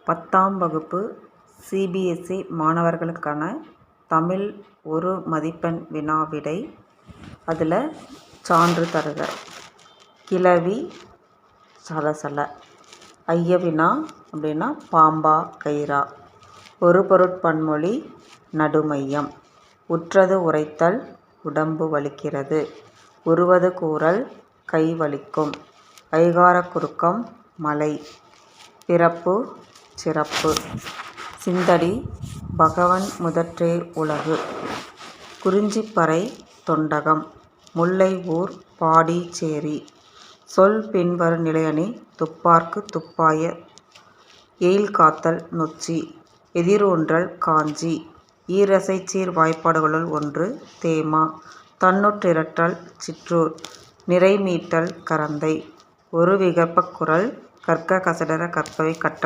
10ஆம் வகுப்பு சிபிஎஸ்இ மாணவர்களுக்கான தமிழ் 1 மதிப்பெண் வினா விடை. அதில் சான்று தருக. கிளவி சலசல. ஐயவினா அப்படின்னா பாம்பா கயிறா. ஒரு பொருட்பன்மொழி நடுமையம். உற்றது உரைத்தல் உடம்பு வலிக்கிறது. உருவது கூறல் கை வலிக்கும். ஐகாரக் குறுக்கம் மலை. பிறப்பு சிறப்பு. சிந்தடி பகவன் முதற்றே உலகு. குறிஞ்சிப்பறை தொண்டகம். முல்லை ஊர் பாடி சேரி. சொல் பின்வரு நிலையணி துப்பார்க்கு துப்பாய எயில்-காத்தல் நொச்சி. எதிரூன்றல் காஞ்சி. ஈரசைச்சீர் வாய்ப்பாடுகளுள் ஒன்று தேமா. தன்னுற்றிரட்டல் சிற்றூர். நிறைமீட்டல் கரந்தை. ஒரு விகற்பக் குறள் கற்க கசடற கற்பவை கற்றல்